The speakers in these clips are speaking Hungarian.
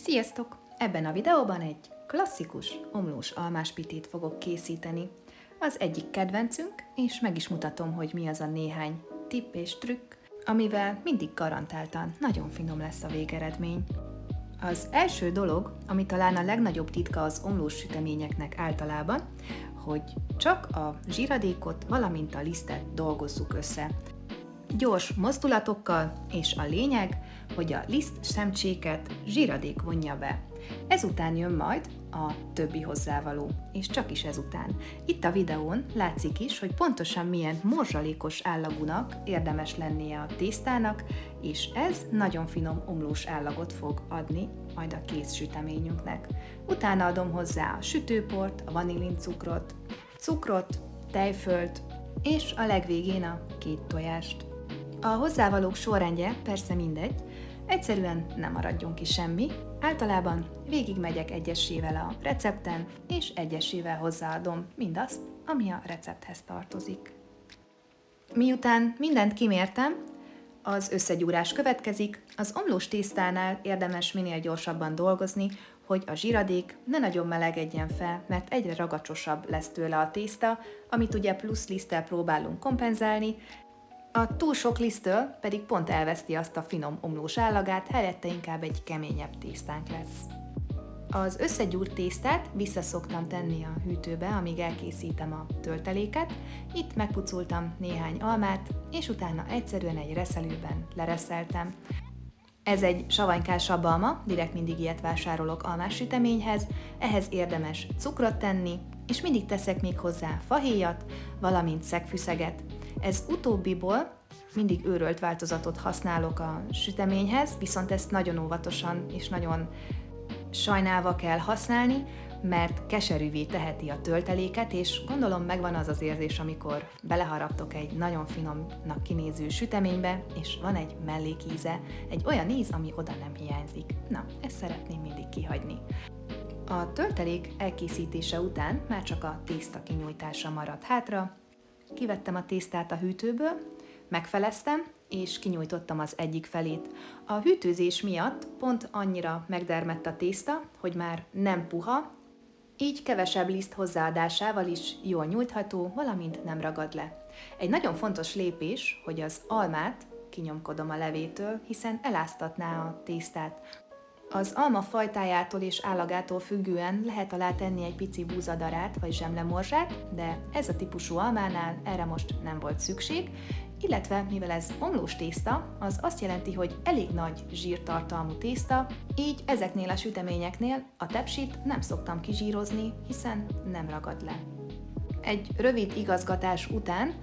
Sziasztok! Ebben a videóban egy klasszikus omlós almáspitét fogok készíteni. Az egyik kedvencünk, és meg is mutatom, hogy mi az a néhány tipp és trükk, amivel mindig garantáltan nagyon finom lesz a végeredmény. Az első dolog, ami talán a legnagyobb titka az omlós süteményeknek általában, hogy csak a zsíradékot, valamint a lisztet dolgozzuk össze. Gyors mozdulatokkal, és a lényeg, hogy a liszt szemcséket zsíradék vonja be. Ezután jön majd a többi hozzávaló, és csak is ezután. Itt a videón látszik is, hogy pontosan milyen morzsalékos állagúnak érdemes lennie a tésztának, és ez nagyon finom omlós állagot fog adni majd a kész süteményünknek. Utána adom hozzá a sütőport, a vanilincukrot, cukrot, tejfölt, és a legvégén a 2 tojást. A hozzávalók sorrendje persze mindegy, egyszerűen nem maradjon ki semmi, általában végigmegyek egyesével a recepten, és egyesével hozzáadom mindazt, ami a recepthez tartozik. Miután mindent kimértem, az összegyúrás következik. Az omlós tésztánál érdemes minél gyorsabban dolgozni, hogy a zsíradék ne nagyon melegedjen fel, mert egyre ragacsosabb lesz tőle a tészta, amit ugye plusz liszttel próbálunk kompenzálni, a túl sok liszttől pedig pont elveszti azt a finom omlós állagát, helyette inkább egy keményebb tésztánk lesz. Az összegyúrt tésztát vissza szoktam tenni a hűtőbe, amíg elkészítem a tölteléket. Itt megpucoltam néhány almát, és utána egyszerűen egy reszelőben lereszeltem. Ez egy savanykás alma, direkt mindig ilyet vásárolok almás süteményhez, ehhez érdemes cukrot tenni, és mindig teszek még hozzá fahéjat, valamint szegfűszeget. Ez utóbbiból mindig őrölt változatot használok a süteményhez, viszont ezt nagyon óvatosan és nagyon sajnálva kell használni, mert keserűvé teheti a tölteléket, és gondolom megvan az az érzés, amikor beleharaptok egy nagyon finomnak kinéző süteménybe, és van egy mellékíze, egy olyan íz, ami oda nem hiányzik. Na, ezt szeretném mindig kihagyni. A töltelék elkészítése után már csak a tészta kinyújtása maradt hátra. Kivettem a tésztát a hűtőből, megfeleztem, és kinyújtottam az egyik felét. A hűtőzés miatt pont annyira megdermedt a tészta, hogy már nem puha, így kevesebb liszt hozzáadásával is jól nyújtható, valamint nem ragad le. Egy nagyon fontos lépés, hogy az almát kinyomkodom a levétől, hiszen eláztatná a tésztát. Az alma fajtájától és állagától függően lehet alá tenni egy pici búzadarát vagy zsemlemorzsát, de ez a típusú almánál erre most nem volt szükség, illetve mivel ez omlós tészta, az azt jelenti, hogy elég nagy zsírtartalmú tészta, így ezeknél a süteményeknél a tepsit nem szoktam kizsírozni, hiszen nem ragad le. Egy rövid igazgatás után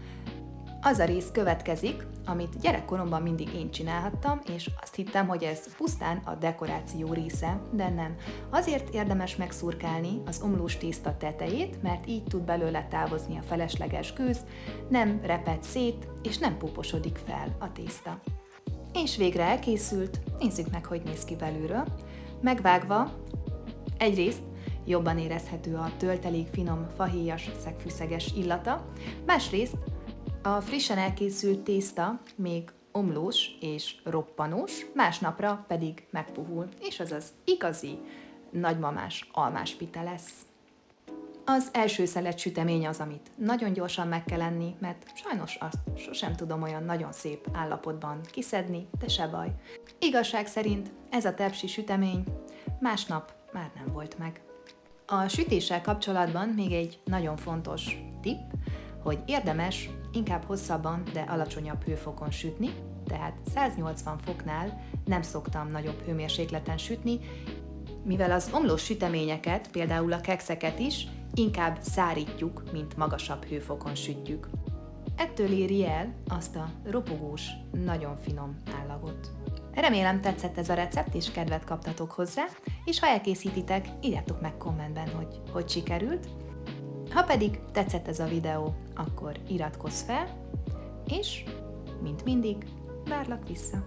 az a rész következik, amit gyerekkoromban mindig én csinálhattam, és azt hittem, hogy ez pusztán a dekoráció része, de nem. Azért érdemes megszurkálni az omlós tészta tetejét, mert így tud belőle távozni a felesleges gőz, nem reped szét, és nem puposodik fel a tészta. És végre elkészült, nézzük meg, hogy néz ki belülről. Megvágva, egyrészt jobban érezhető a töltelék finom fahéjas, szegfűszeges illata, másrészt a frissen elkészült tészta még omlós és roppanós, másnapra pedig megpuhul, és az az igazi nagymamás almáspite lesz. Az első szelet sütemény az, amit nagyon gyorsan meg kell enni, mert sajnos azt sosem tudom olyan nagyon szép állapotban kiszedni, de se baj. Igazság szerint ez a tepsi sütemény másnap már nem volt meg. A sütéssel kapcsolatban még egy nagyon fontos tipp, hogy érdemes inkább hosszabban, de alacsonyabb hőfokon sütni, tehát 180 foknál nem szoktam nagyobb hőmérsékleten sütni, mivel az omlós süteményeket, például a kekszeket is inkább szárítjuk, mint magasabb hőfokon sütjük. Ettől éri el azt a ropogós, nagyon finom állagot. Remélem tetszett ez a recept, és kedvet kaptatok hozzá, és ha elkészítitek, írjátok meg kommentben, hogy sikerült. Ha pedig tetszett ez a videó, akkor iratkozz fel, és, mint mindig, várlak vissza!